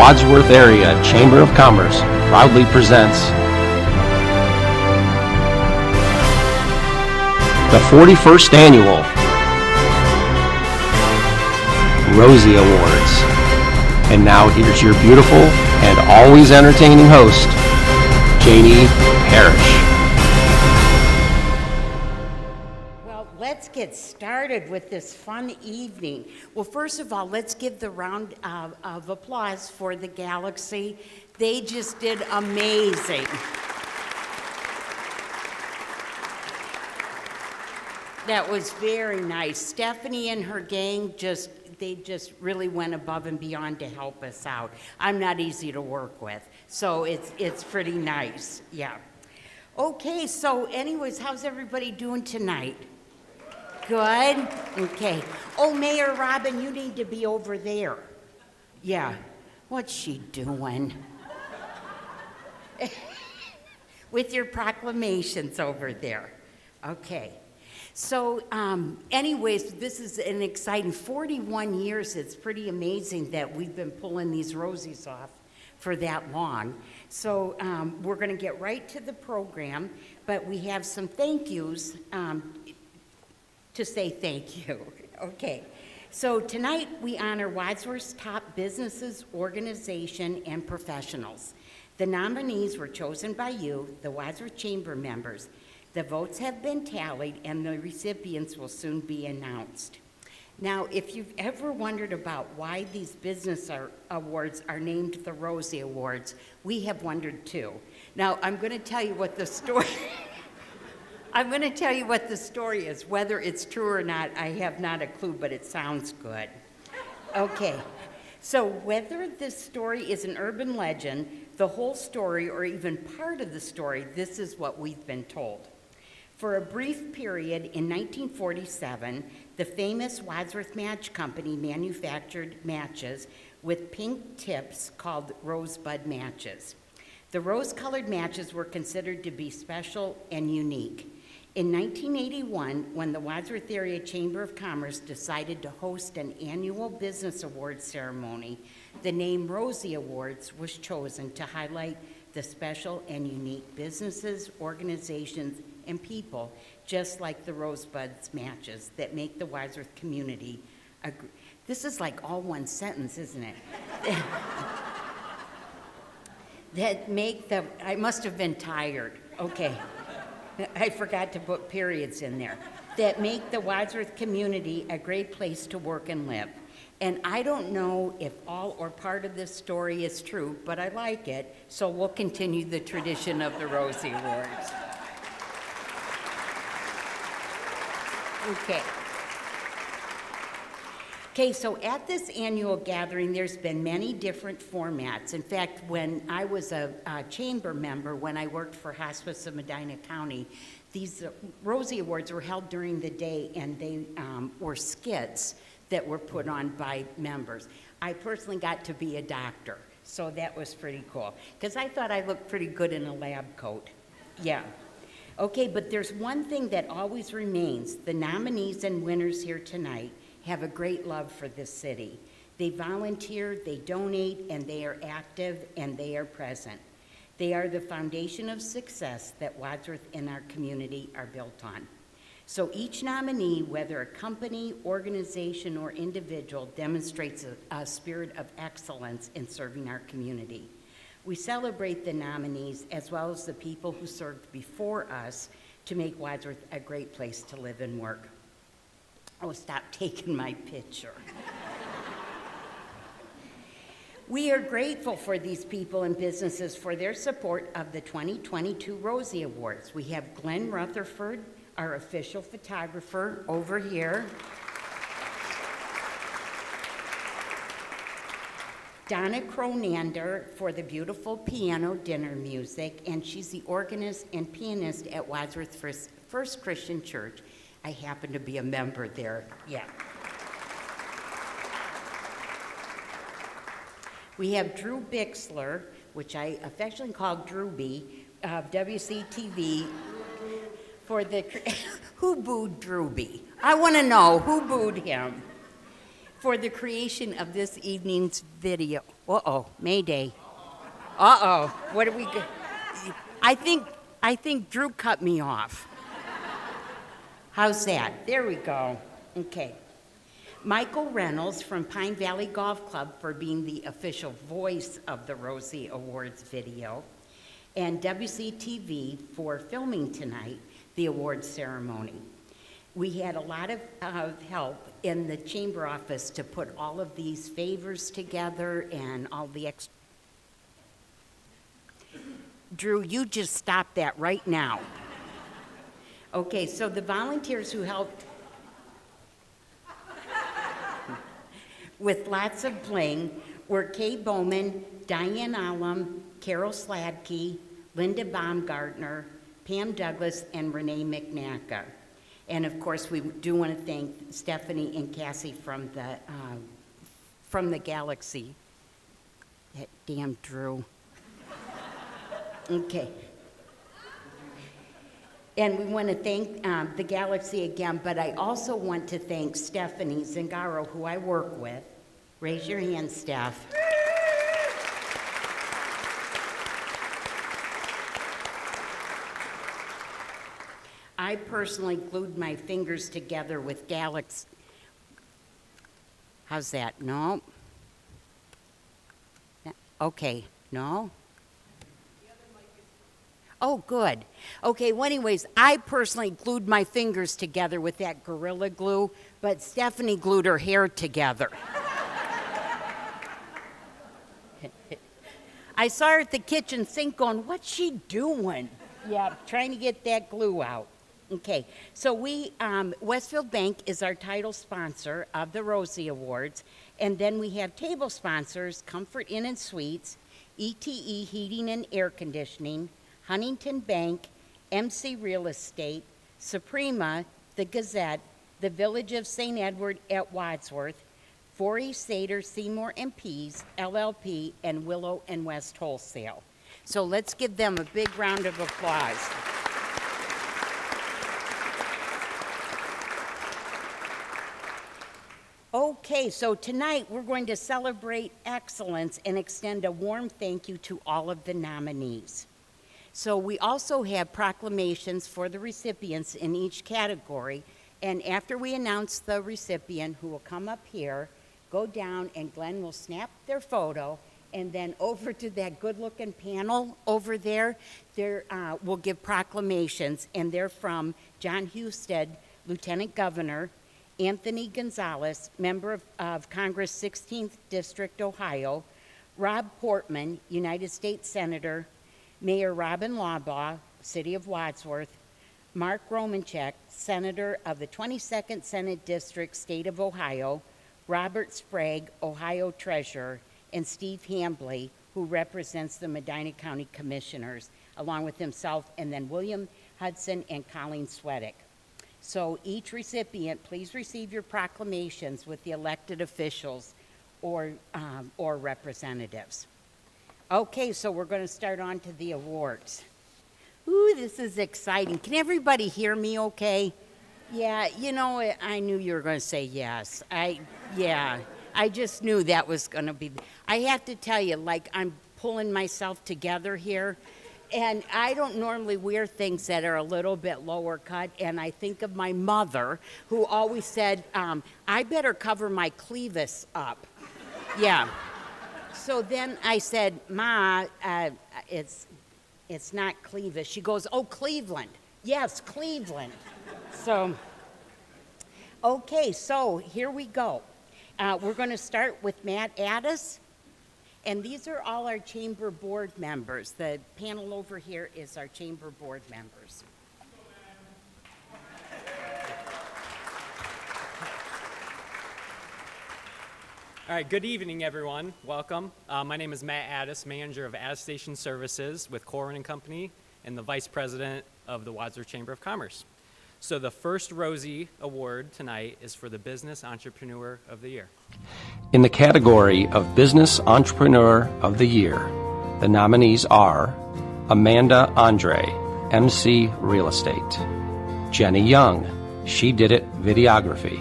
Wadsworth Area Chamber of Commerce proudly presents the 41st Annual Rosie Awards. And now here's your beautiful and always entertaining host, Janie Parrish. Let's get started with this fun evening. Well, first of all, let's give the round of applause for the Galaxy. They just did amazing. That was very nice. Stephanie and her gang they just really went above and beyond to help us out. I'm not easy to work with, so it's pretty nice, yeah. Okay, so anyways, how's everybody doing tonight? Good? Okay. Oh, Mayor Robin, you need to be over there. Yeah. What's she doing? With your proclamations over there. Okay. So, anyways, this is an exciting 41 years. It's pretty amazing that we've been pulling these Rosies off for that long. So, we're going to get right to the program, but we have some thank yous to say thank you. Okay. So, tonight we honor Wadsworth's top businesses, organization, and professionals. The nominees were chosen by you, the Wadsworth Chamber members. The votes have been tallied and the recipients will soon be announced. Now, if you've ever wondered about why these business awards are named the Rosie Awards, we have wondered too. Now, I'm going to tell you what the story is. Whether it's true or not, I have not a clue, but it sounds good. Okay. So whether this story is an urban legend, the whole story, or even part of the story, this is what we've been told. For a brief period in 1947, the famous Wadsworth Match Company manufactured matches with pink tips called rosebud matches. The rose-colored matches were considered to be special and unique. In 1981, when the Wadsworth Area Chamber of Commerce decided to host an annual business awards ceremony, the name Rosie Awards was chosen to highlight the special and unique businesses, organizations, and people, just like the Rosebuds matches that make the Wadsworth community this is like all one sentence, isn't it? I must have been tired. Okay. I forgot to put periods in there. That make the Wadsworth community a great place to work and live. And I don't know if all or part of this story is true, but I like it, so we'll continue the tradition of the Rosie Awards. Okay, so at this annual gathering, there's been many different formats. In fact, when I was a chamber member, when I worked for Hospice of Medina County, these Rosie Awards were held during the day, and they were skits that were put on by members. I personally got to be a doctor, so that was pretty cool, because I thought I looked pretty good in a lab coat. Yeah. Okay, but there's one thing that always remains. The nominees and winners here tonight have a great love for this city. They volunteer, they donate, and they are active, and they are present. They are the foundation of success that Wadsworth and our community are built on. So each nominee, whether a company, organization, or individual, demonstrates a spirit of excellence in serving our community. We celebrate the nominees as well as the people who served before us to make Wadsworth a great place to live and work. Oh, stop taking my picture. We are grateful for these people and businesses for their support of the 2022 Rosie Awards. We have Glenn Rutherford, our official photographer, over here. Donna Cronander for the beautiful piano dinner music, and she's the organist and pianist at Wadsworth First Christian Church. I happen to be a member there, yeah. We have Drew Bixler, which I affectionately call Drewby, of WCTV, for the, who booed Drewby? I want to know, who booed him? For the creation of this evening's video. Uh-oh, Mayday. Uh-oh, what are we go? I think Drew cut me off. How's that? There we go. Okay. Michael Reynolds from Pine Valley Golf Club for being the official voice of the Rosie Awards video, and WCTV for filming tonight the awards ceremony. We had a lot of help in the chamber office to put all of these favors together and all the Drew, you just stop that right now. Okay, so the volunteers who helped with lots of bling were Kay Bowman, Diane Allam, Carol Sladke, Linda Baumgartner, Pam Douglas, and Renee McNacka. And of course, we do want to thank Stephanie and Cassie from the Galaxy. That damn Drew. Okay. And we want to thank the Galaxy again, but I also want to thank Stephanie Zingaro, who I work with. Raise your hand, Steph. I personally glued my fingers together with Galaxy. How's that? No? Okay, no? Oh, good. Okay, well, anyways, I personally glued my fingers together with that Gorilla Glue, but Stephanie glued her hair together. I saw her at the kitchen sink going, what's she doing? Yeah, trying to get that glue out. Okay, so Westfield Bank is our title sponsor of the Rosie Awards, and then we have table sponsors, Comfort Inn and Suites, ETE Heating and Air Conditioning, Huntington Bank, MC Real Estate, Suprema, the Gazette, the Village of St. Edward at Wadsworth, 4E Sater, Seymour and Pease, LLP, and Willow and West Wholesale. So let's give them a big round of applause. Okay, so tonight we're going to celebrate excellence and extend a warm thank you to all of the nominees. So we also have proclamations for the recipients in each category, and after we announce the recipient, who will come up here, go down, and Glenn will snap their photo, and then over to that good-looking panel over there, we'll give proclamations, and they're from John Husted, Lieutenant Governor, Anthony Gonzalez, Member of Congress, 16th District, Ohio, Rob Portman, United States Senator, Mayor Robin Lawbaugh, City of Wadsworth, Mark Romanchek, Senator of the 22nd Senate District, State of Ohio, Robert Sprague, Ohio Treasurer, and Steve Hambley, who represents the Medina County Commissioners, along with himself, and then William Hudson and Colleen Swedick. So each recipient, please receive your proclamations with the elected officials or representatives. Okay, so we're going to start on to the awards. Ooh, this is exciting. Can everybody hear me okay? Yeah, you know, I knew you were going to say yes. I just knew that was going to be. I have to tell you, like, I'm pulling myself together here, and I don't normally wear things that are a little bit lower cut, and I think of my mother, who always said, I better cover my clevis up. Yeah. So then I said, Ma, it's not Clevis. She goes, oh, Cleveland. Yes, Cleveland. So, okay, so here we go. We're going to start with Matt Addis, and these are all our chamber board members. The panel over here is our chamber board members. All right, good evening, everyone. Welcome. My name is Matt Addis, manager of Addis Station Services with Corwin & Company and the vice president of the Wadsworth Chamber of Commerce. So the first Rosie Award tonight is for the Business Entrepreneur of the Year. In the category of Business Entrepreneur of the Year, the nominees are Amanda Andre, MC Real Estate; Jenny Young, She Did It Videography;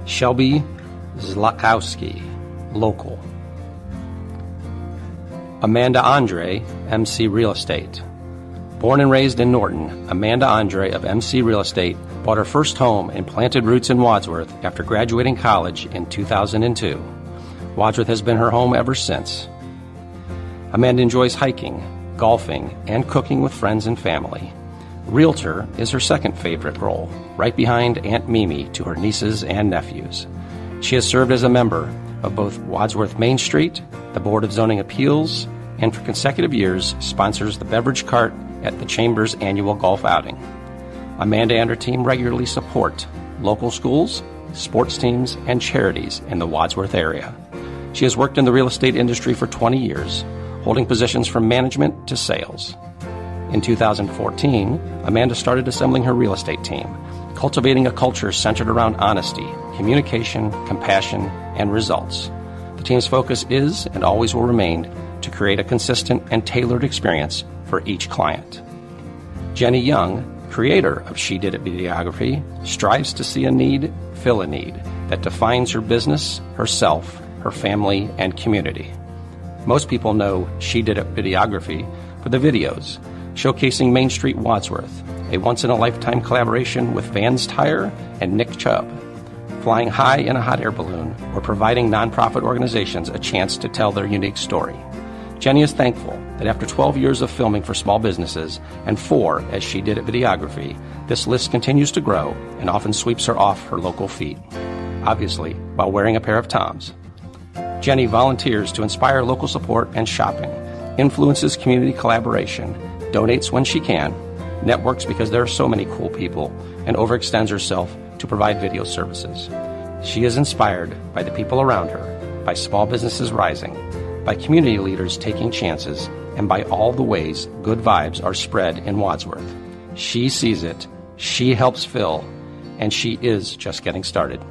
Shelby Zlakowski, Local; Amanda Andre, MC Real Estate. Born and raised in Norton, Amanda Andre of MC Real Estate bought her first home and planted roots in Wadsworth after graduating college in 2002. Wadsworth has been her home ever since. Amanda enjoys hiking, golfing, and cooking with friends and family. Realtor is her second favorite role, right behind Aunt Mimi to her nieces and nephews. She has served as a member of both Wadsworth Main Street, the Board of Zoning Appeals, and for consecutive years sponsors the beverage cart at the Chambers annual golf outing. Amanda and her team regularly support local schools, sports teams, and charities in the Wadsworth area. She has worked in the real estate industry for 20 years, holding positions from management to sales. In 2014, Amanda started assembling her real estate team, cultivating a culture centered around honesty, communication, compassion, and results. The team's focus is and always will remain to create a consistent and tailored experience for each client. Jenny Young, creator of She Did It Videography, strives to see a need, fill a need that defines her business, herself, her family, and community. Most people know She Did It Videography for the videos showcasing Main Street Wadsworth, a once-in-a-lifetime collaboration with Vans Tire and Nick Chubb, flying high in a hot air balloon, or providing nonprofit organizations a chance to tell their unique story. Jenny is thankful that after 12 years of filming for small businesses and 4 as She Did It Videography, this list continues to grow and often sweeps her off her local feet, obviously while wearing a pair of Toms. Jenny volunteers to inspire local support and shopping, influences community collaboration, donates when she can, networks because there are so many cool people, and overextends herself to provide video services. She is inspired by the people around her, by small businesses rising, by community leaders taking chances, and by all the ways good vibes are spread in Wadsworth. She sees it, she helps fill, and she is just getting started.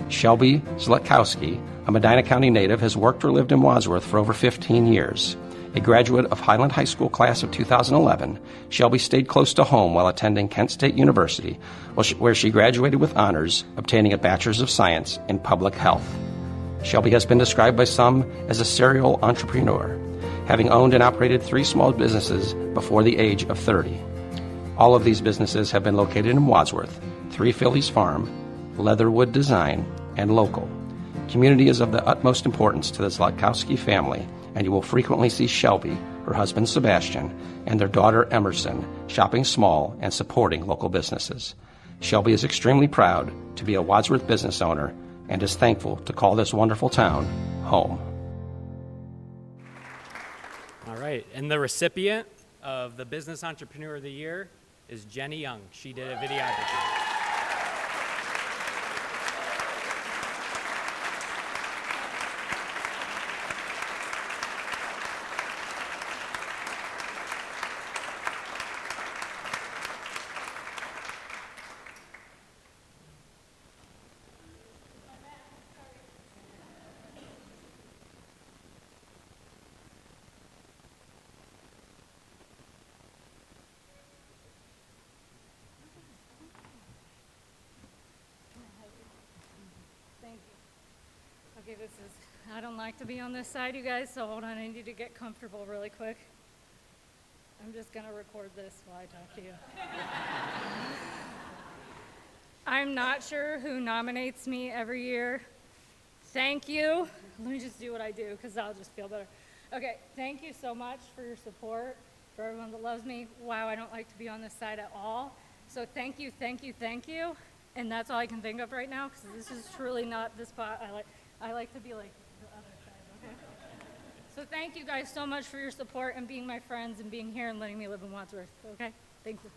Shelby Zletkowski, a Medina County native, has worked or lived in Wadsworth for over 15 years. A graduate of Highland High School class of 2011, Shelby stayed close to home while attending Kent State University, where she graduated with honors, obtaining a Bachelor's of Science in Public Health. Shelby has been described by some as a serial entrepreneur, having owned and operated 3 small businesses before the age of 30. All of these businesses have been located in Wadsworth, 3 Phillies Farm, Leatherwood Design, and Local. Community is of the utmost importance to the Zletkowski family, and you will frequently see Shelby, her husband Sebastian, and their daughter Emerson shopping small and supporting local businesses. Shelby is extremely proud to be a Wadsworth business owner and is thankful to call this wonderful town home. All right, and the recipient of the Business Entrepreneur of the Year is Jenny Young. She did a videography. Okay, I don't like to be on this side, you guys, so hold on, I need to get comfortable really quick. I'm just gonna record this while I talk to you. I'm not sure who nominates me every year. Thank you. Let me just do what I do, because I'll just feel better. Okay, thank you so much for your support, for everyone that loves me. Wow, I don't like to be on this side at all. So thank you, thank you, thank you. And that's all I can think of right now, because this is truly not the spot I like to be like the other side, okay? So thank you guys so much for your support and being my friends and being here and letting me live in Wadsworth, okay? Thank you.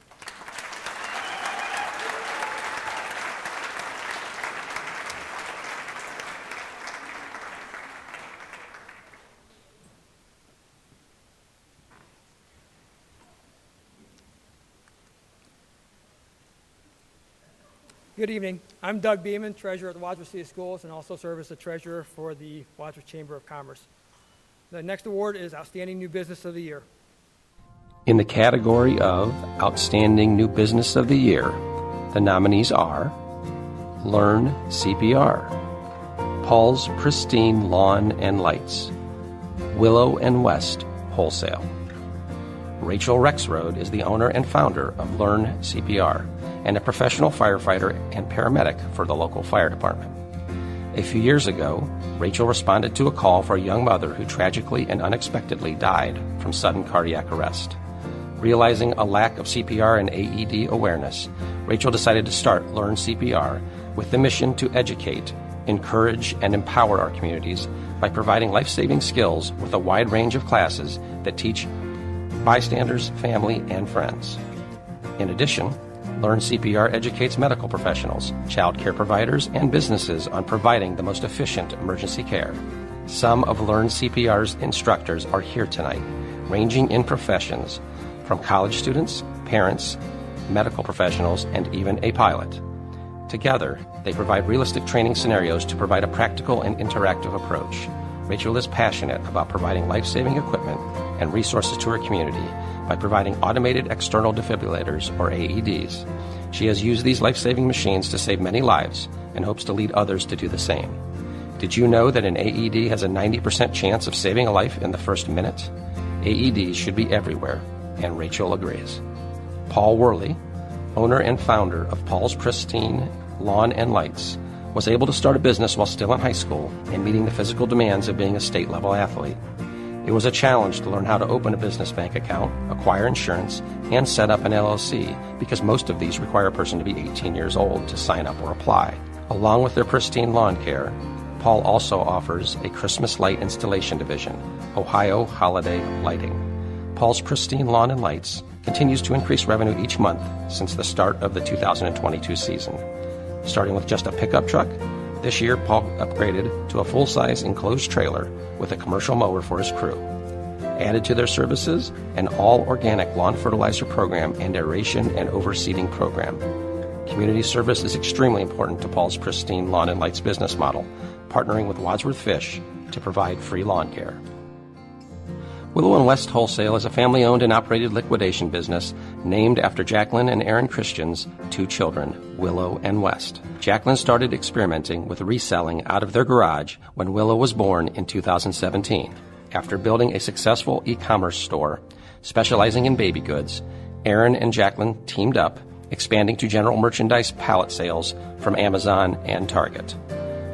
Good evening. I'm Doug Beeman, treasurer at the Wadsworth City Schools, and also serve as the treasurer for the Wadsworth Chamber of Commerce. The next award is Outstanding New Business of the Year. In the category of Outstanding New Business of the Year, the nominees are Learn CPR, Paul's Pristine Lawn and Lights, Willow and West Wholesale. Rachel Rexroad is the owner and founder of Learn CPR and a professional firefighter and paramedic for the local fire department. A few years ago, Rachel responded to a call for a young mother who tragically and unexpectedly died from sudden cardiac arrest. Realizing a lack of CPR and AED awareness, Rachel decided to start Learn CPR with the mission to educate, encourage, and empower our communities by providing life-saving skills with a wide range of classes that teach bystanders, family, and friends. In addition, Learn CPR educates medical professionals, child care providers, and businesses on providing the most efficient emergency care. Some of Learn CPR's instructors are here tonight, ranging in professions from college students, parents, medical professionals, and even a pilot. Together, they provide realistic training scenarios to provide a practical and interactive approach. Rachel is passionate about providing life-saving equipment and resources to her community by providing automated external defibrillators, or AEDs. She has used these life-saving machines to save many lives and hopes to lead others to do the same. Did you know that an AED has a 90% chance of saving a life in the first minute? AEDs should be everywhere, and Rachel agrees. Paul Worley, owner and founder of Paul's Pristine Lawn and Lights, was able to start a business while still in high school and meeting the physical demands of being a state-level athlete. It was a challenge to learn how to open a business bank account, acquire insurance, and set up an LLC because most of these require a person to be 18 years old to sign up or apply. Along with their pristine lawn care, Paul also offers a Christmas light installation division, Ohio Holiday Lighting. Paul's Pristine Lawn and Lights continues to increase revenue each month since the start of the 2022 season. Starting with just a pickup truck, this year Paul upgraded to a full-size enclosed trailer with a commercial mower for his crew. Added to their services, an all-organic lawn fertilizer program and aeration and overseeding program. Community service is extremely important to Paul's Pristine Lawn and Lights business model, partnering with Wadsworth Fish to provide free lawn care. Willow and West Wholesale is a family-owned and operated liquidation business named after Jacqueline and Aaron Christian's two children, Willow and West. Jacqueline started experimenting with reselling out of their garage when Willow was born in 2017. After building a successful e-commerce store specializing in baby goods, Aaron and Jacqueline teamed up, expanding to general merchandise pallet sales from Amazon and Target.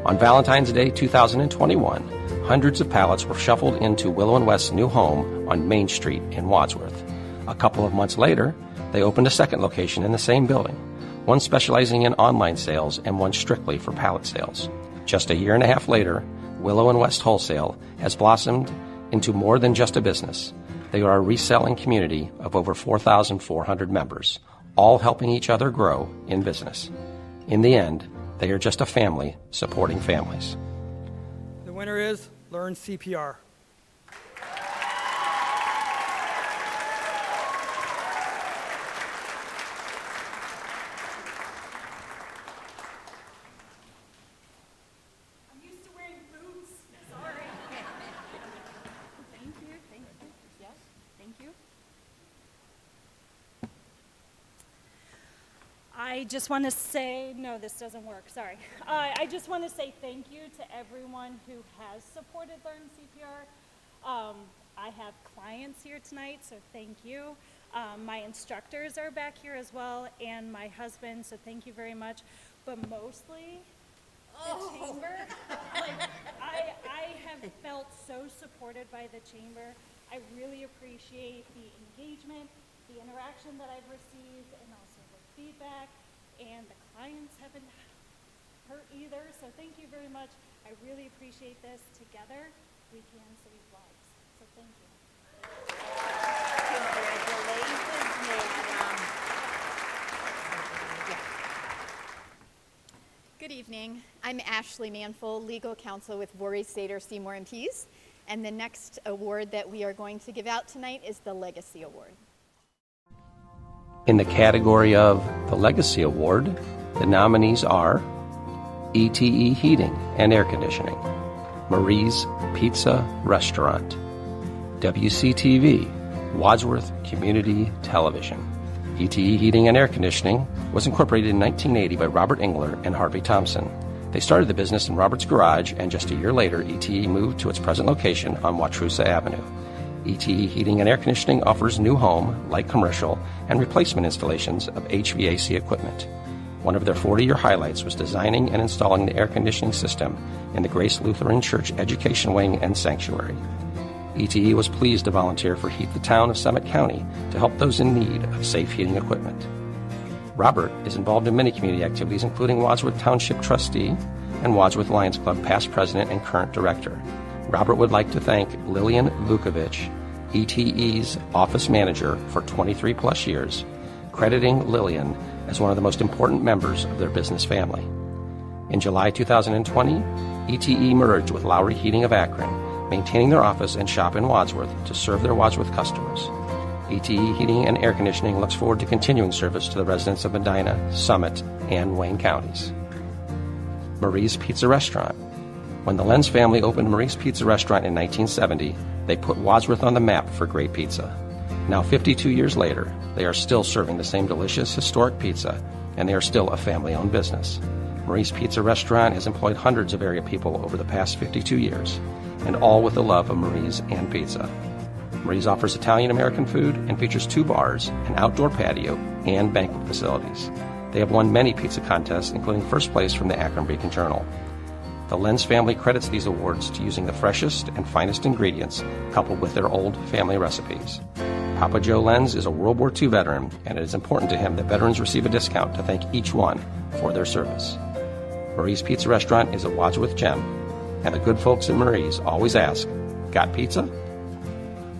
On Valentine's Day 2021, hundreds of pallets were shuffled into Willow and West's new home on Main Street in Wadsworth. A couple of months later, they opened a second location in the same building, one specializing in online sales and one strictly for pallet sales. Just a year and a half later, Willow and West Wholesale has blossomed into more than just a business. They are a reselling community of over 4,400 members, all helping each other grow in business. In the end, they are just a family supporting families. The winner is Learn CPR. I'm used to wearing boots. Sorry. Thank you. Yes, thank you. I just want to say, no, this doesn't work, sorry. I just want to say thank you to everyone who has supported Learn CPR. I have clients here tonight, so thank you. My instructors are back here as well, and my husband, so thank you very much. But mostly, the chamber. I have felt so supported by the chamber. I really appreciate the engagement, the interaction that I've received, and also the feedback, and the clients haven't hurt either, so thank you very much. I really appreciate this. Together, we can save lives, so thank you. Congratulations, madam. Good evening. I'm Ashley Manful, legal counsel with Vorey, Sater, Seymour & Pease, and the next award that we are going to give out tonight is the Legacy Award. In the category of the Legacy Award, the nominees are ETE Heating and Air Conditioning, Marie's Pizza Restaurant, WCTV, Wadsworth Community Television. ETE Heating and Air Conditioning was incorporated in 1980 by Robert Engler and Harvey Thompson. They started the business in Robert's garage, and just a year later, ETE moved to its present location on Wadsworth Avenue. ETE Heating and Air Conditioning offers new home, light commercial, and replacement installations of HVAC equipment. One of their 40-year highlights was designing and installing the air conditioning system in the Grace Lutheran Church Education Wing and Sanctuary. ETE was pleased to volunteer for Heat the Town of Summit County to help those in need of safe heating equipment. Robert is involved in many community activities, including Wadsworth Township Trustee and Wadsworth Lions Club past president and current director. Robert would like to thank Lillian Vukovic, ETE's office manager, for 23-plus years, crediting Lillian as one of the most important members of their business family. In July 2020, ETE merged with Lowry Heating of Akron, maintaining their office and shop in Wadsworth to serve their Wadsworth customers. ETE Heating and Air Conditioning looks forward to continuing service to the residents of Medina, Summit, and Wayne counties. Marie's Pizza Restaurant. When the Lenz family opened Marie's Pizza Restaurant in 1970, they put Wadsworth on the map for great pizza. Now, 52 years later, they are still serving the same delicious, historic pizza, and they are still a family-owned business. Marie's Pizza Restaurant has employed hundreds of area people over the past 52 years, and all with the love of Marie's and pizza. Marie's offers Italian-American food and features 2 bars, an outdoor patio, and banquet facilities. They have won many pizza contests, including first place from the Akron Beacon Journal. The Lenz family credits these awards to using the freshest and finest ingredients coupled with their old family recipes. Papa Joe Lenz is a World War II veteran, and it is important to him that veterans receive a discount to thank each one for their service. Marie's Pizza Restaurant is a Wadsworth gem, and the good folks at Marie's always ask, "Got pizza?"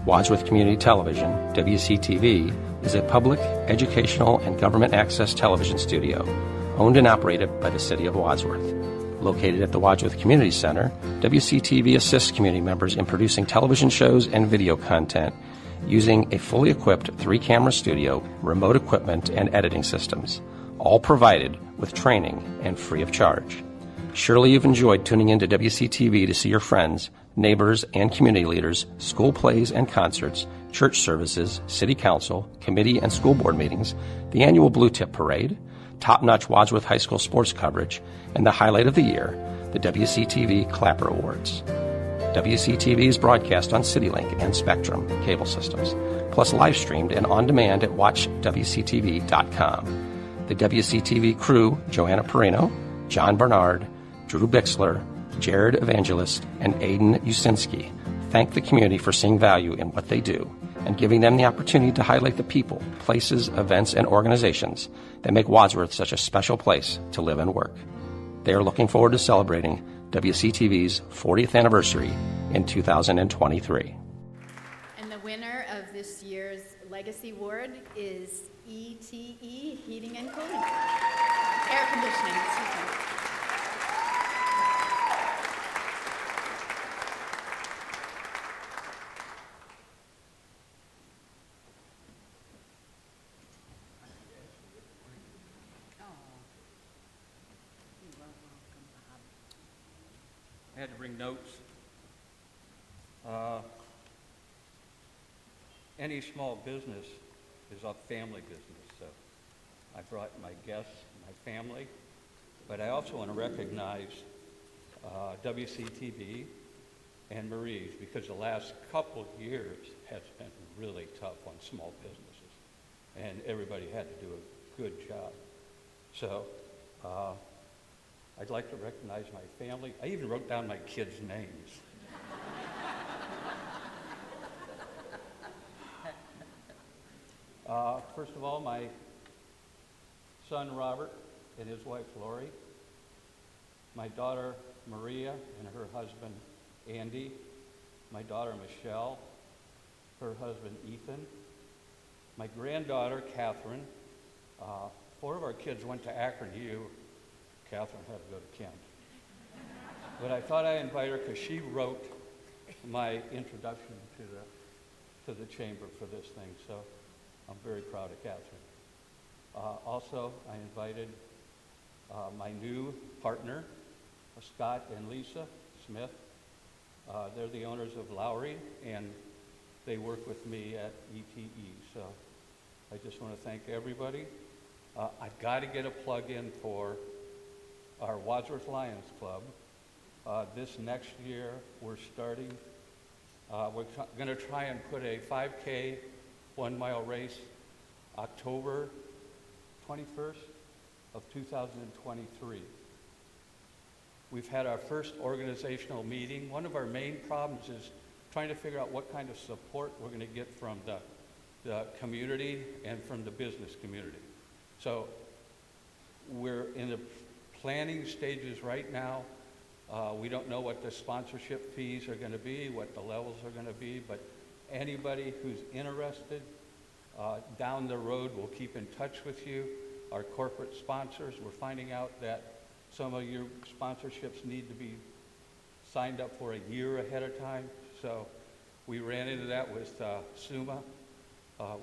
Wadsworth Community Television, WCTV, is a public, educational, and government access television studio owned and operated by the City of Wadsworth. Located at the Wadsworth Community Center, WCTV assists community members in producing television shows and video content using a fully equipped 3-camera studio, remote equipment, and editing systems, all provided with training and free of charge. Surely you've enjoyed tuning into WCTV to see your friends, neighbors, and community leaders, school plays and concerts, church services, city council, committee and school board meetings, the annual Blue Tip Parade, top-notch Wadsworth High School sports coverage, and the highlight of the year, the WCTV Clapper Awards. WCTV is broadcast on CityLink and Spectrum cable systems, plus live-streamed and on-demand at watchwctv.com. The WCTV crew, Joanna Perino, John Bernard, Drew Bixler, Jared Evangelist, and Aidan Usinski, thank the community for seeing value in what they do and giving them the opportunity to highlight the people, places, events, and organizations that make Wadsworth such a special place to live and work. They are looking forward to celebrating WCTV's 40th anniversary in 2023. And the winner of this year's Legacy Award is ETE Heating and Cooling. Air Conditioning, excuse me. I had to bring notes. Any small business is a family business, so I brought my guests, my family, but I also want to recognize WCTV and Marie's, because the last couple of years has been really tough on small businesses, and everybody had to do a good job. So I'd like to recognize my family. I even wrote down my kids' names. First of all, my son Robert and his wife Lori, my daughter Maria and her husband Andy, my daughter Michelle, her husband Ethan, my granddaughter Catherine. 4 of our kids went to Akron U. Catherine had to go to Kent. But I thought I'd invite her because she wrote my introduction to the chamber for this thing, so I'm very proud of Catherine. Also, I invited my new partner, Scott and Lisa Smith. They're the owners of Lowry, and they work with me at ETE. So I just want to thank everybody. I've got to get a plug in for our Wadsworth Lions Club. This next year, we're starting, we're going to try and put a 5K 1-mile race October 21st of 2023. We've had our first organizational meeting. One of our main problems is trying to figure out what kind of support we're going to get from the community and from the business community. So we're in the planning stages right now. We don't know what the sponsorship fees are going to be, what the levels are going to be, but anybody who's interested down the road will keep in touch with you. Our corporate sponsors, we're finding out that some of your sponsorships need to be signed up for a year ahead of time. So we ran into that with SUMA.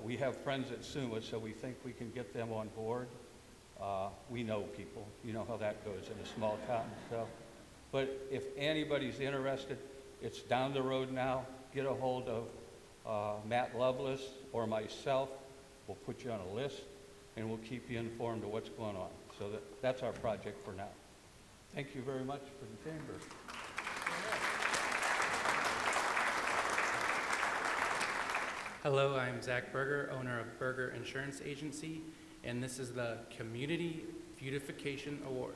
We have friends at SUMA, so we think we can get them on board. We know people. You know how that goes in a small town. So, but if anybody's interested, it's down the road now. Get a hold of Matt Lovelace or myself. We'll put you on a list, and we'll keep you informed of what's going on. So that's our project for now. Thank you very much for the chamber. Hello, I'm Zach Berger, owner of Berger Insurance Agency, and this is the Community Beautification Award.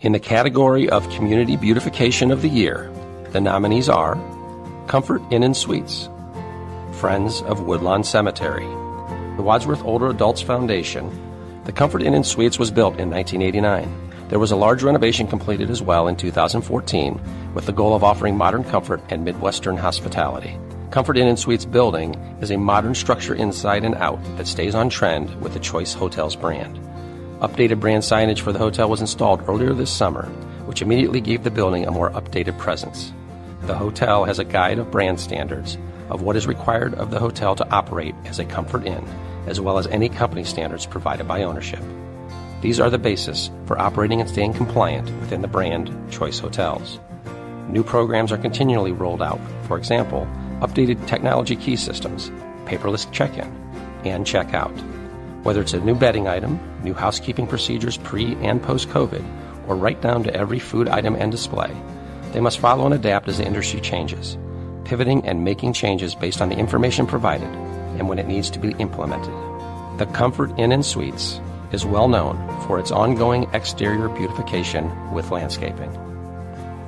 In the category of Community Beautification of the Year, the nominees are Comfort Inn and Suites, Friends of Woodlawn Cemetery, the Wadsworth Older Adults Foundation. The Comfort Inn and Suites was built in 1989. There was a large renovation completed as well in 2014 with the goal of offering modern comfort and Midwestern hospitality. Comfort Inn and Suites building is a modern structure inside and out that stays on trend with the Choice Hotels brand. Updated brand signage for the hotel was installed earlier this summer, which immediately gave the building a more updated presence. The hotel has a guide of brand standards of what is required of the hotel to operate as a Comfort Inn, as well as any company standards provided by ownership. These are the basis for operating and staying compliant within the brand Choice Hotels. New programs are continually rolled out. For example, updated technology key systems, paperless check-in, and check-out. Whether it's a new bedding item, new housekeeping procedures pre- and post-COVID, or right down to every food item and display, they must follow and adapt as the industry changes, pivoting and making changes based on the information provided and when it needs to be implemented. The Comfort Inn and Suites is well known for its ongoing exterior beautification with landscaping.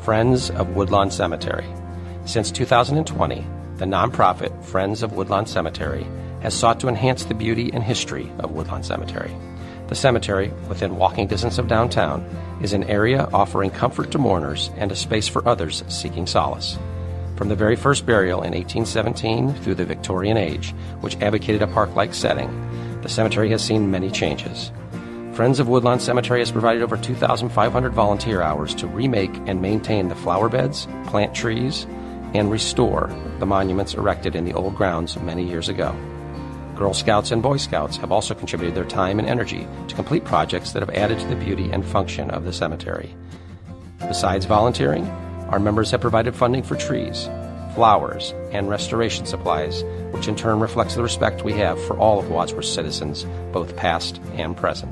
Friends of Woodlawn Cemetery. Since 2020, the nonprofit Friends of Woodlawn Cemetery has sought to enhance the beauty and history of Woodlawn Cemetery. The cemetery, within walking distance of downtown, is an area offering comfort to mourners and a space for others seeking solace. From the very first burial in 1817 through the Victorian age, which advocated a park-like setting, the cemetery has seen many changes. Friends of Woodlawn Cemetery has provided over 2,500 volunteer hours to remake and maintain the flower beds, plant trees, and restore the monuments erected in the old grounds many years ago. Girl Scouts and Boy Scouts have also contributed their time and energy to complete projects that have added to the beauty and function of the cemetery. Besides volunteering, our members have provided funding for trees, flowers, and restoration supplies, which in turn reflects the respect we have for all of Wadsworth's citizens, both past and present.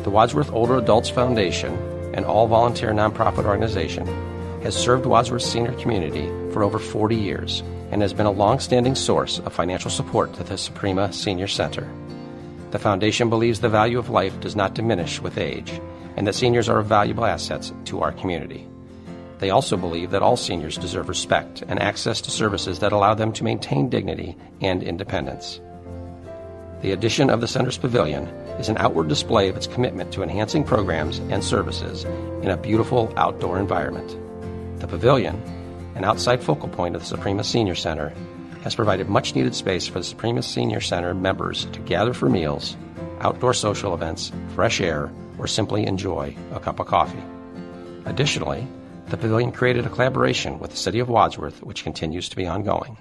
The Wadsworth Older Adults Foundation, an all-volunteer nonprofit organization, has served Wadsworth's senior community for over 40 years and has been a long-standing source of financial support to the Suprema Senior Center. The foundation believes the value of life does not diminish with age and that seniors are valuable assets to our community. They also believe that all seniors deserve respect and access to services that allow them to maintain dignity and independence. The addition of the center's pavilion is an outward display of its commitment to enhancing programs and services in a beautiful outdoor environment. The pavilion, an outside focal point of the Suprema Senior Center, has provided much-needed space for the Suprema Senior Center members to gather for meals, outdoor social events, fresh air, or simply enjoy a cup of coffee. Additionally, the pavilion created a collaboration with the City of Wadsworth, which continues to be ongoing.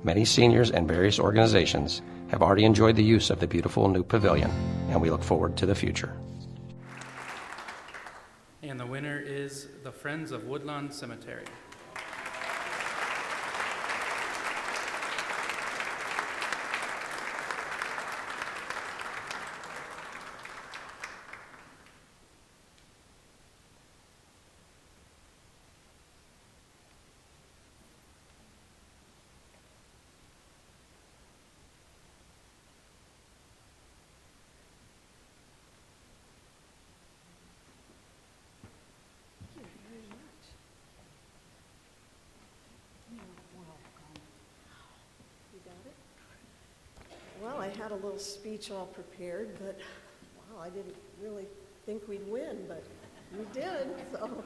Many seniors and various organizations have already enjoyed the use of the beautiful new pavilion, and we look forward to the future. And the winner is the Friends of Woodlawn Cemetery. had a little speech all prepared, but wow, I didn't really think we'd win, but we did. So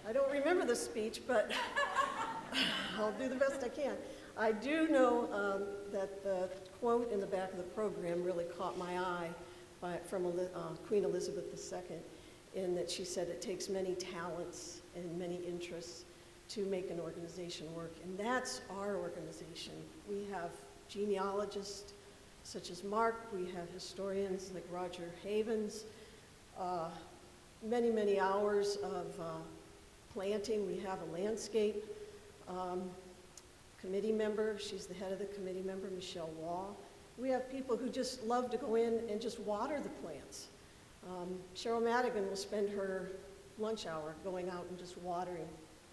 I don't remember the speech, but I'll do the best I can. I do know that the quote in the back of the program really caught my eye from Queen Elizabeth II, in that she said it takes many talents and many interests to make an organization work, and that's our organization. We have genealogists such as Mark, we have historians like Roger Havens, many, many hours of planting. We have a landscape committee member. She's the head of the committee member, Michelle Wall. We have people who just love to go in and just water the plants. Cheryl Madigan will spend her lunch hour going out and just watering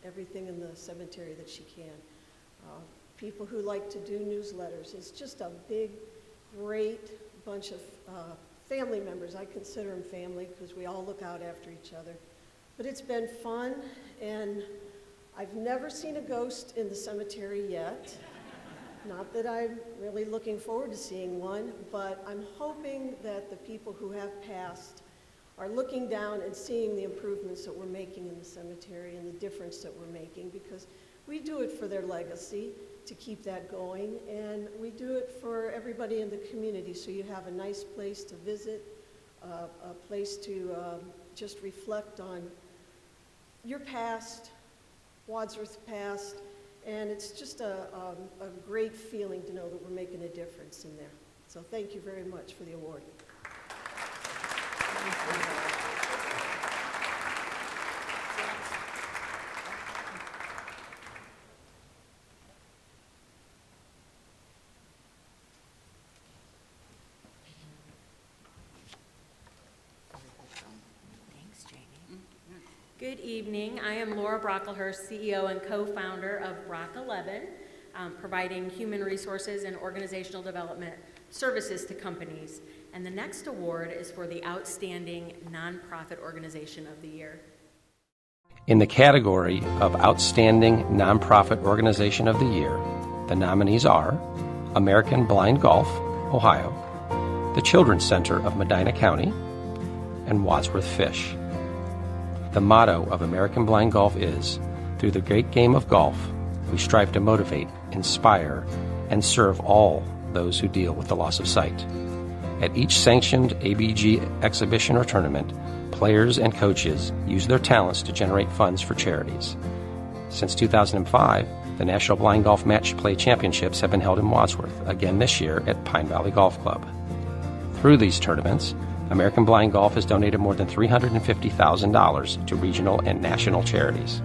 everything in the cemetery that she can. People who like to do newsletters. It's just a big, great bunch of family members. I consider them family because we all look out after each other. But it's been fun, and I've never seen a ghost in the cemetery yet. Not that I'm really looking forward to seeing one, but I'm hoping that the people who have passed are looking down and seeing the improvements that we're making in the cemetery and the difference that we're making, because we do it for their legacy to keep that going, and we do it for everybody in the community, so you have a nice place to visit, a place to just reflect on your past, Wadsworth's past, and it's just a great feeling to know that we're making a difference in there. So thank you very much for the award. Thanks, Jamie. Good evening. I am Laura Brocklehurst, CEO and co-founder of Brock 11, providing human resources and organizational development services to companies. And the next award is for the Outstanding Nonprofit Organization of the Year. In the category of Outstanding Nonprofit Organization of the Year, the nominees are American Blind Golf, Ohio, the Children's Center of Medina County, and Wadsworth Fish. The motto of American Blind Golf is, through the great game of golf, we strive to motivate, inspire, and serve all those who deal with the loss of sight. At each sanctioned ABG exhibition or tournament, players and coaches use their talents to generate funds for charities. Since 2005, the National Blind Golf Match Play Championships have been held in Wadsworth, again this year at Pine Valley Golf Club. Through these tournaments, American Blind Golf has donated more than $350,000 to regional and national charities.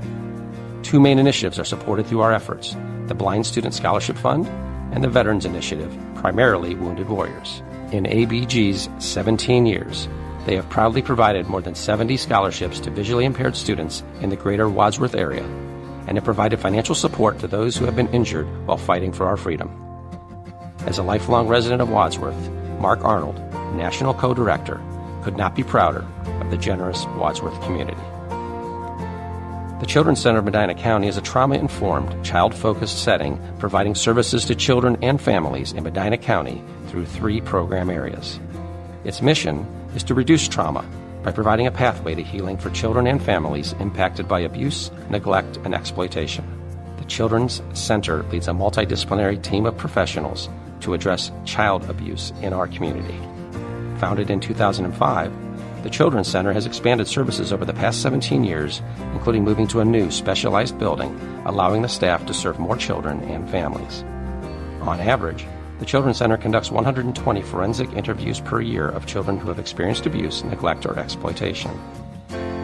Two main initiatives are supported through our efforts: the Blind Student Scholarship Fund and the Veterans Initiative, primarily Wounded Warriors. In ABG's 17 years, they have proudly provided more than 70 scholarships to visually impaired students in the greater Wadsworth area, and have provided financial support to those who have been injured while fighting for our freedom. As a lifelong resident of Wadsworth, Mark Arnold, National Co-Director, could not be prouder of the generous Wadsworth community. The Children's Center of Medina County is a trauma-informed, child-focused setting providing services to children and families in Medina County through 3 program areas. Its mission is to reduce trauma by providing a pathway to healing for children and families impacted by abuse, neglect, and exploitation. The Children's Center leads a multidisciplinary team of professionals to address child abuse in our community. Founded in 2005, the Children's Center has expanded services over the past 17 years, including moving to a new specialized building, allowing the staff to serve more children and families. On average, the Children's Center conducts 120 forensic interviews per year of children who have experienced abuse, neglect, or exploitation.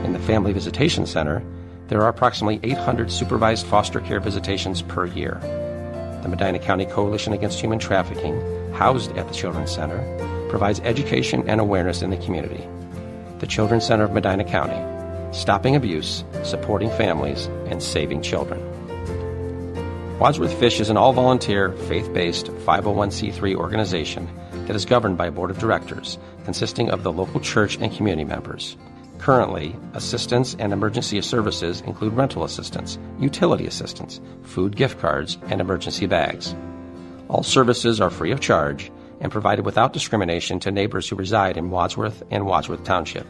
In the Family Visitation Center, there are approximately 800 supervised foster care visitations per year. The Medina County Coalition Against Human Trafficking, housed at the Children's Center, provides education and awareness in the community. The Children's Center of Medina County, stopping abuse, supporting families, and saving children. Wadsworth Fish is an all-volunteer, faith-based 501c3 organization that is governed by a board of directors consisting of the local church and community members. Currently, assistance and emergency services include rental assistance, utility assistance, food gift cards, and emergency bags. All services are free of charge, and provided without discrimination to neighbors who reside in Wadsworth and Wadsworth Township.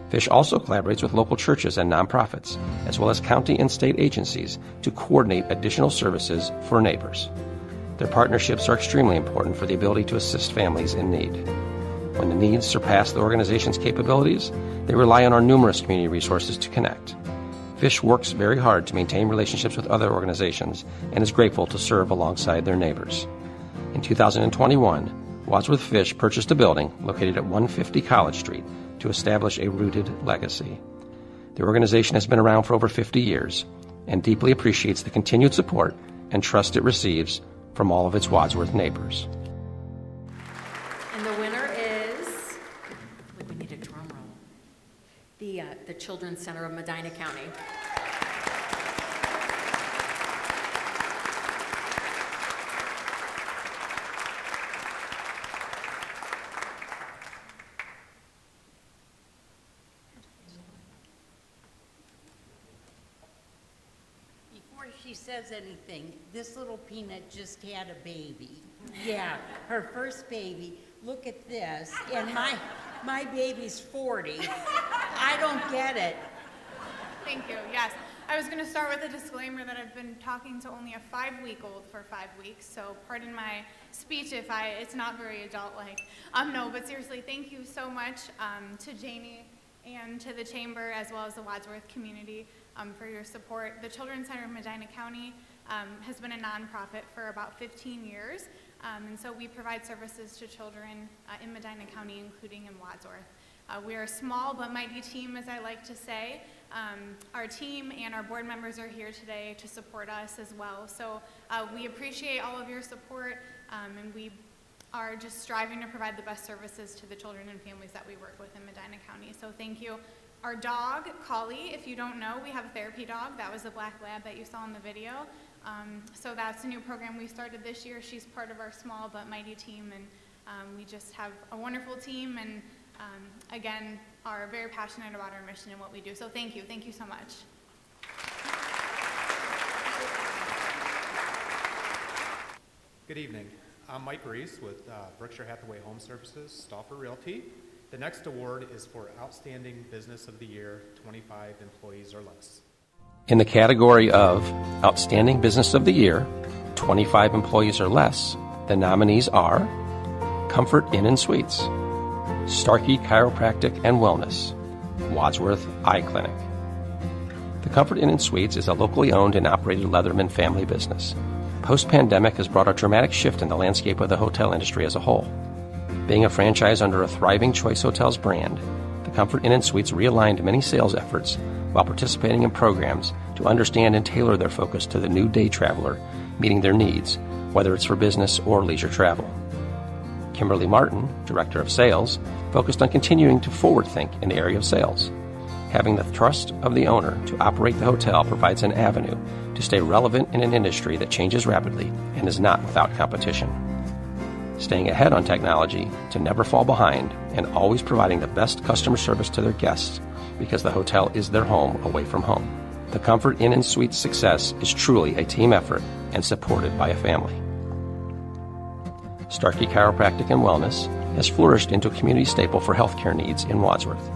Fish also collaborates with local churches and nonprofits, as well as county and state agencies, to coordinate additional services for neighbors. Their partnerships are extremely important for the ability to assist families in need. When the needs surpass the organization's capabilities, they rely on our numerous community resources to connect. Fish works very hard to maintain relationships with other organizations and is grateful to serve alongside their neighbors. In 2021, Wadsworth Fish purchased a building located at 150 College Street to establish a rooted legacy. The organization has been around for over 50 years and deeply appreciates the continued support and trust it receives from all of its Wadsworth neighbors. And the winner is, we need a drum roll, the Children's Center of Medina County. Before she says anything, this little peanut just had a baby. Yeah, her first baby. Look at this. And my baby's 40. I don't get it. Thank you. Yes. I was going to start with a disclaimer that I've been talking to only a 5-week-old for 5 weeks, so pardon my speech if it's not very adult-like. No, but seriously, thank you so much to Janie and to the Chamber, as well as the Wadsworth community, for your support. The Children's Center of Medina County has been a nonprofit for about 15 years, and so we provide services to children in Medina County, including in Wadsworth. We are a small but mighty team, as I like to say. Our team and our board members are here today to support us as well. So we appreciate all of your support, and we are just striving to provide the best services to the children and families that we work with in Medina County. So thank you. Our dog, Collie, if you don't know, we have a therapy dog. That was the black lab that you saw in the video. So that's a new program we started this year. She's part of our small but mighty team, and we just have a wonderful team, and again, are very passionate about our mission and what we do. So thank you so much. Good evening. I'm Mike Reese with Berkshire Hathaway Home Services, Stauffer Realty. The next award is for Outstanding Business of the Year, 25 employees or less. In the category of Outstanding Business of the Year, 25 employees or less, the nominees are Comfort Inn and Suites, Starkey Chiropractic and Wellness, Wadsworth Eye Clinic. The Comfort Inn and Suites is a locally owned and operated Leatherman family business. Post-pandemic has brought a dramatic shift in the landscape of the hotel industry as a whole. Being a franchise under a thriving Choice Hotels brand, the Comfort Inn and Suites realigned many sales efforts while participating in programs to understand and tailor their focus to the new day traveler, meeting their needs, whether it's for business or leisure travel. Kimberly Martin, Director of Sales, focused on continuing to forward think in the area of sales. Having the trust of the owner to operate the hotel provides an avenue to stay relevant in an industry that changes rapidly and is not without competition. Staying ahead on technology to never fall behind and always providing the best customer service to their guests because the hotel is their home away from home. The Comfort Inn and Suites success is truly a team effort and supported by a family. Starkey Chiropractic and Wellness has flourished into a community staple for healthcare needs in Wadsworth.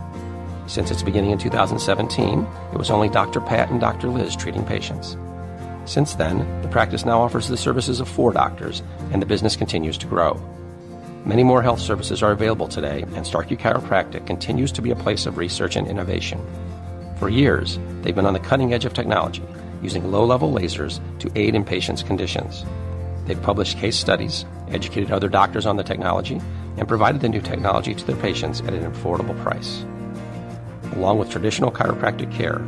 Since its beginning in 2017, it was only Dr. Pat and Dr. Liz treating patients. Since then, the practice now offers the services of 4 doctors, and the business continues to grow. Many more health services are available today, and Starkey Chiropractic continues to be a place of research and innovation. For years, they've been on the cutting edge of technology, using low-level lasers to aid in patients' conditions. They've published case studies, educated other doctors on the technology, and provided the new technology to their patients at an affordable price. Along with traditional chiropractic care,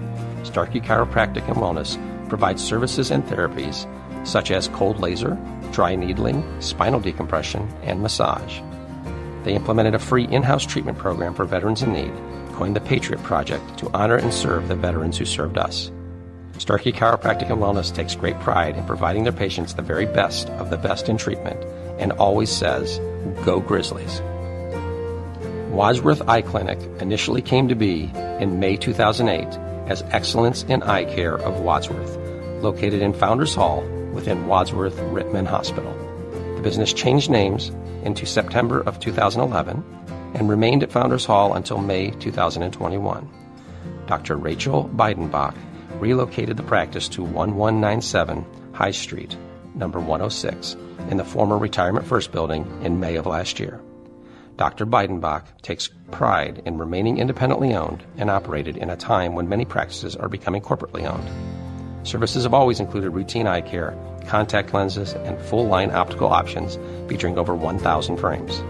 Starkey Chiropractic and Wellness provides services and therapies such as cold laser, dry needling, spinal decompression, and massage. They implemented a free in-house treatment program for veterans in need, coined the Patriot Project to honor and serve the veterans who served us. Starkey Chiropractic and Wellness takes great pride in providing their patients the very best of the best in treatment and always says, "Go Grizzlies." Wadsworth Eye Clinic initially came to be in May 2008 as Excellence in Eye Care of Wadsworth, located in Founders Hall within Wadsworth Rittman Hospital. The business changed names into September of 2011 and remained at Founders Hall until May 2021. Dr. Rachel Beidenbach relocated the practice to 1197 High Street, number 106, in the former Retirement First building in May of last year. Dr. Beidenbach takes pride in remaining independently owned and operated in a time when many practices are becoming corporately owned. Services have always included routine eye care, contact lenses, and full-line optical options featuring over 1,000 frames.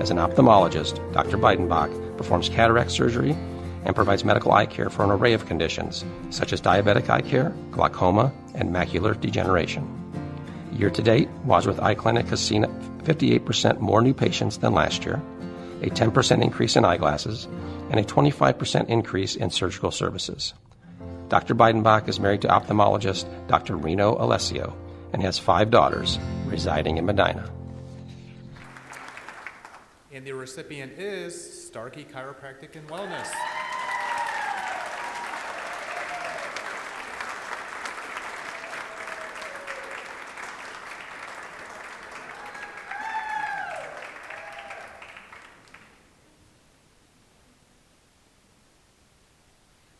As an ophthalmologist, Dr. Beidenbach performs cataract surgery and provides medical eye care for an array of conditions, such as diabetic eye care, glaucoma, and macular degeneration. Year to date, Wadsworth Eye Clinic has seen 58% more new patients than last year, a 10% increase in eyeglasses, and a 25% increase in surgical services. Dr. Beidenbach is married to ophthalmologist Dr. Reno Alessio and has 5 daughters residing in Medina. And the recipient is Ste A Chiropractic and Wellness.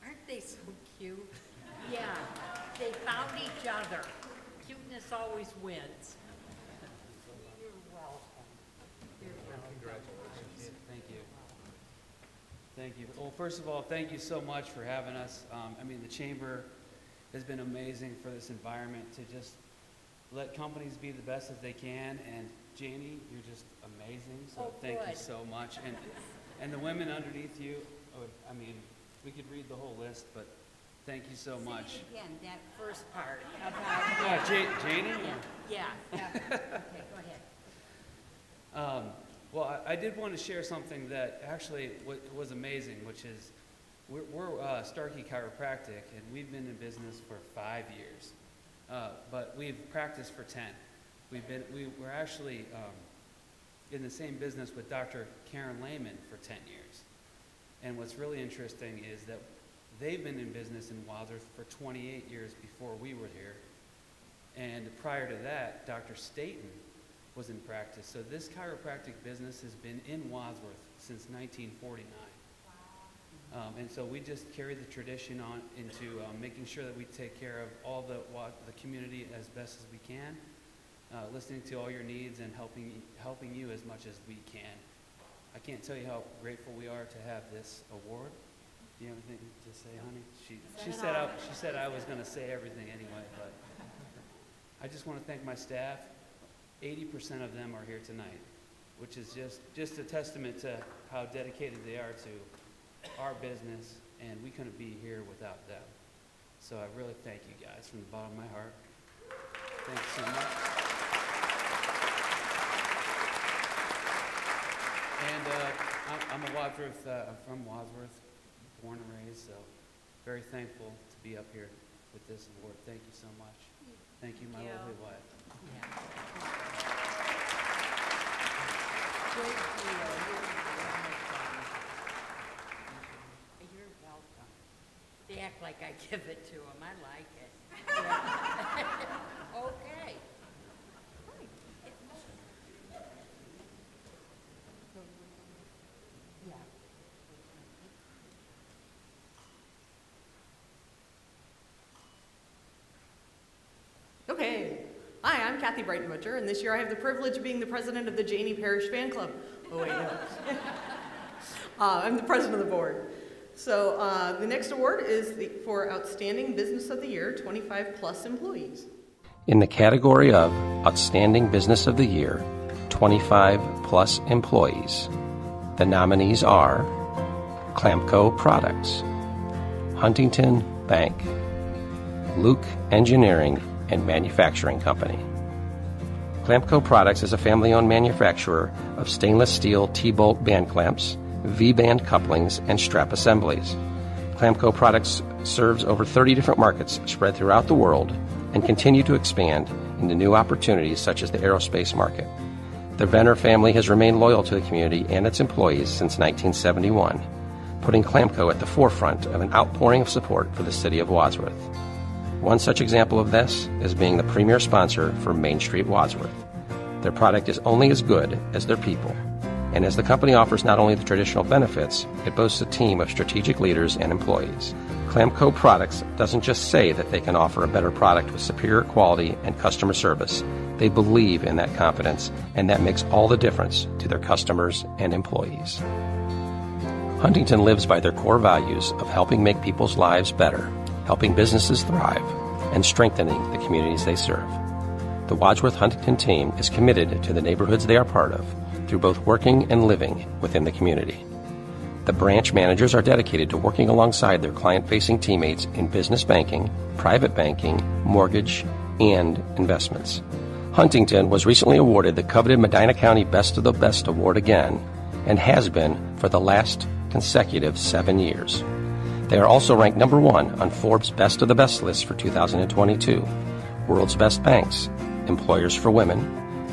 Aren't they so cute? Yeah, they found each other. Cuteness always wins. You're welcome. You're welcome. Congratulations. Thank you. Thank you. Well, first of all, thank you so much for having us. The Chamber has been amazing for this environment to just let companies be the best that they can. And Janie, you're just amazing. So thank you so much. And the women underneath you, we could read the whole list, but thank you so much. Say it again, that first part about... Janie? Yeah. Okay, go ahead. Well, I did want to share something that actually was amazing, which is we're Ste A Chiropractic, and we've been in business for 5 years, but we've practiced for 10. We're actually in the same business with Dr. Karen Lehman for 10 years. And what's really interesting is that they've been in business in Wadsworth for 28 years before we were here. And prior to that, Dr. Staten was in practice. So this chiropractic business has been in Wadsworth since 1949. Wow. And so we just carry the tradition on into making sure that we take care of all the community as best as we can, listening to all your needs and helping you as much as we can. I can't tell you how grateful we are to have this award. Do you have anything to say, honey? She said I was going to say everything anyway, but I just want to thank my staff. 80% of them are here tonight, which is just a testament to how dedicated they are to our business, and we couldn't be here without them. So I really thank you guys from the bottom of my heart. Thank you so much. And I'm from Wadsworth, born and raised, so very thankful to be up here with this award. Thank you so much. Thank you, my lovely wife. Yeah. Great deal. You're welcome. They act like I give it to them. I like it. Yeah. Okay. Okay. Hi, I'm Kathy Brighton-Butcher, and this year I have the privilege of being the president of the Janie Parish Fan Club. Oh, wait, no. I'm the president of the board. So the next award is for Outstanding Business of the Year, 25-plus employees. In the category of Outstanding Business of the Year, 25-plus employees, the nominees are Clamco Products, Huntington Bank, Luke Engineering and Manufacturing Company. Clamco Products is a family-owned manufacturer of stainless steel T-bolt band clamps, V-band couplings, and strap assemblies. Clamco Products serves over 30 different markets spread throughout the world and continue to expand into new opportunities such as the aerospace market. The Venner family has remained loyal to the community and its employees since 1971, putting Clamco at the forefront of an outpouring of support for the City of Wadsworth. One such example of this is being the premier sponsor for Main Street Wadsworth. Their product is only as good as their people. And as the company offers not only the traditional benefits, it boasts a team of strategic leaders and employees. Clamco Products doesn't just say that they can offer a better product with superior quality and customer service. They believe in that confidence, and that makes all the difference to their customers and employees. Huntington lives by their core values of helping make people's lives better, helping businesses thrive, and strengthening the communities they serve. The Wadsworth Huntington team is committed to the neighborhoods they are part of through both working and living within the community. The branch managers are dedicated to working alongside their client-facing teammates in business banking, private banking, mortgage, and investments. Huntington was recently awarded the coveted Medina County Best of the Best Award again, and has been for the last consecutive 7 years. They are also ranked number 1 on Forbes' Best of the Best list for 2022, World's Best Banks, Employers for Women,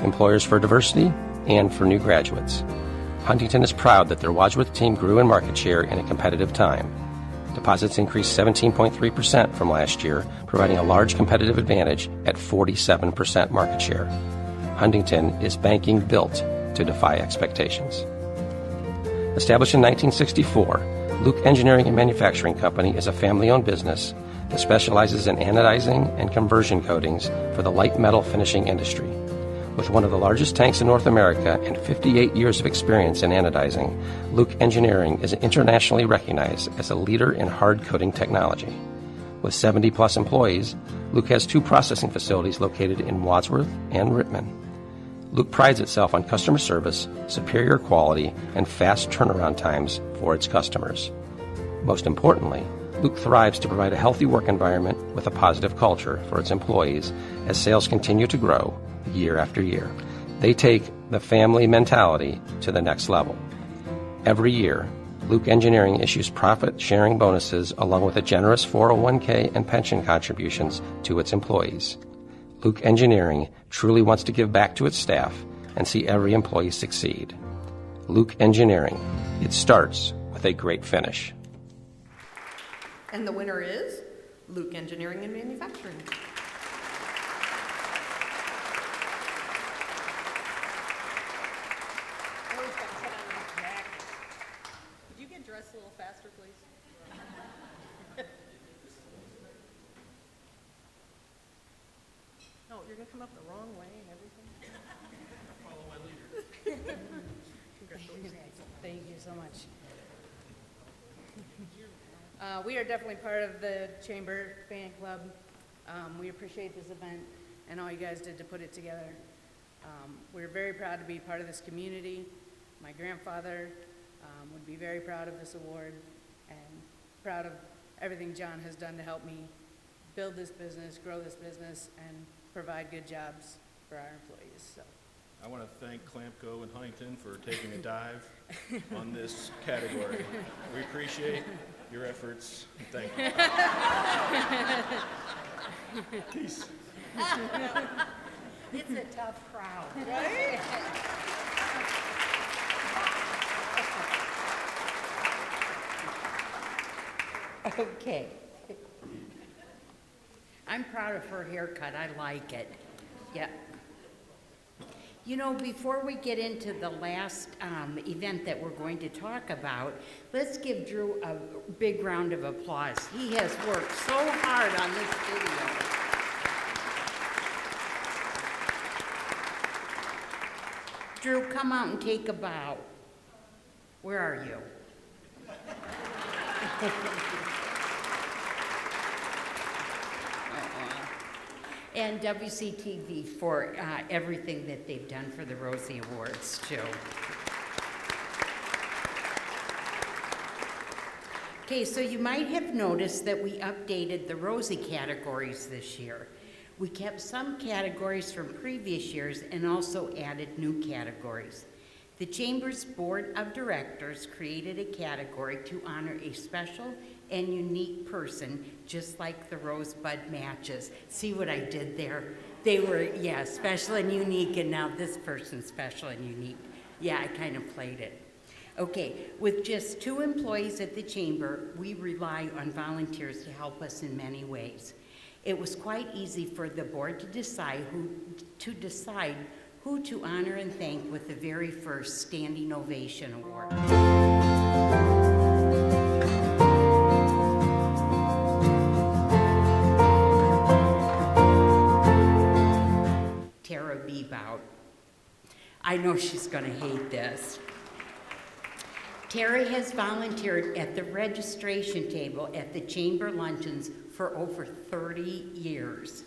Employers for Diversity, and for new graduates. Huntington is proud that their Wadsworth team grew in market share in a competitive time. Deposits increased 17.3% from last year, providing a large competitive advantage at 47% market share. Huntington is banking built to defy expectations. Established in 1964, Luke Engineering and Manufacturing Company is a family-owned business that specializes in anodizing and conversion coatings for the light metal finishing industry. With one of the largest tanks in North America and 58 years of experience in anodizing, Luke Engineering is internationally recognized as a leader in hard coating technology. With 70-plus employees, Luke has 2 processing facilities located in Wadsworth and Rittman. Luke prides itself on customer service, superior quality, and fast turnaround times for its customers. Most importantly, Luke thrives to provide a healthy work environment with a positive culture for its employees as sales continue to grow year after year. They take the family mentality to the next level. Every year, Luke Engineering issues profit-sharing bonuses along with a generous 401k and pension contributions to its employees. Luke Engineering truly wants to give back to its staff and see every employee succeed. Luke Engineering, it starts with a great finish. And the winner is Luke Engineering and Manufacturing. Could you get dressed a little faster, please? No, you're going to come up the wrong way and everything. Follow my leader. Congratulations. Thank you so much. We are definitely part of the Chamber Fan Club. We appreciate this event and all you guys did to put it together. We're very proud to be part of this community. My grandfather would be very proud of this award and proud of everything John has done to help me build this business, grow this business, and provide good jobs for our employees. So. I want to thank Clamco and Huntington for taking a dive on this category. We appreciate your efforts. Thank you. Peace. It's a tough crowd, right? Okay. I'm proud of her haircut. I like it. Yeah. You know, before we get into the last event that we're going to talk about, let's give Drew a big round of applause. He has worked so hard on this video. Drew, come out and take a bow. Where are you? And WCTV for everything that they've done for the Rosie Awards, too. Okay, so you might have noticed that we updated the Rosie categories this year. We kept some categories from previous years and also added new categories. The Chamber's Board of Directors created a category to honor a special and unique person, just like the Rosebud matches. See what I did there? They were, yeah, special and unique, and now this person's special and unique. Yeah, I kind of played it. Okay, with just 2 employees at the Chamber, we rely on volunteers to help us in many ways. It was quite easy for the board to decide who to honor and thank with the very first Standing Ovation Award. Tara Bebout. I know she's going to hate this. Tara has volunteered at the registration table at the Chamber luncheons for over 30 years.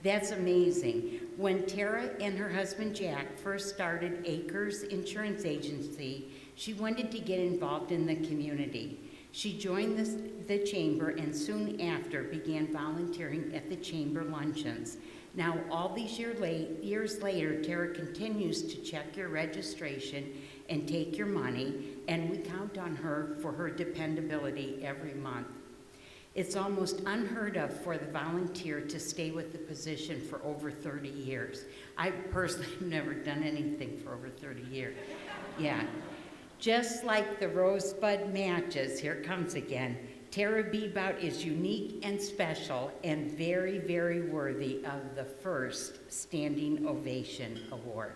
That's amazing. When Tara and her husband Jack first started Acres Insurance Agency, she wanted to get involved in the community. She joined the Chamber and soon after began volunteering at the Chamber luncheons. Now, all these years later, Tara continues to check your registration and take your money, and we count on her for her dependability every month. It's almost unheard of for the volunteer to stay with the position for over 30 years. I personally have never done anything for over 30 years. Yeah. Just like the Rosebud matches, here it comes again, Tara Bebout is unique and special and very, very worthy of the first Standing Ovation Award.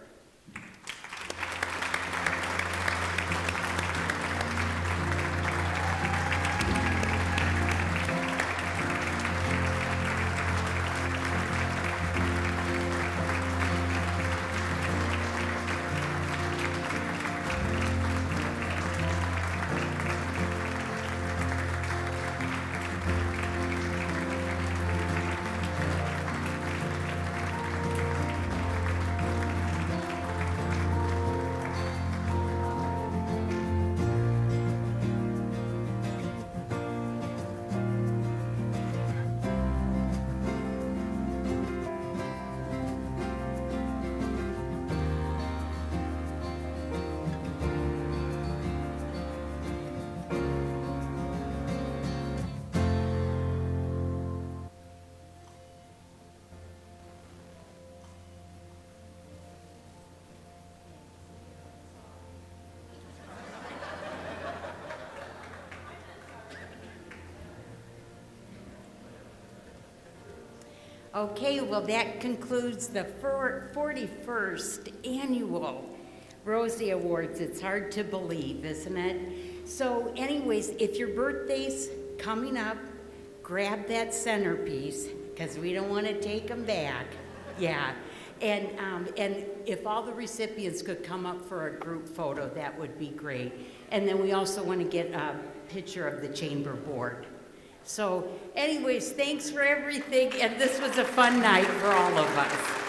Okay, well, that concludes the 41st Annual Rosie Awards. It's hard to believe, isn't it? So anyways, if your birthday's coming up, grab that centerpiece, because we don't want to take them back. Yeah. And if all the recipients could come up for a group photo, that would be great. And then we also want to get a picture of the chamber board. So anyways, thanks for everything, and this was a fun night for all of us.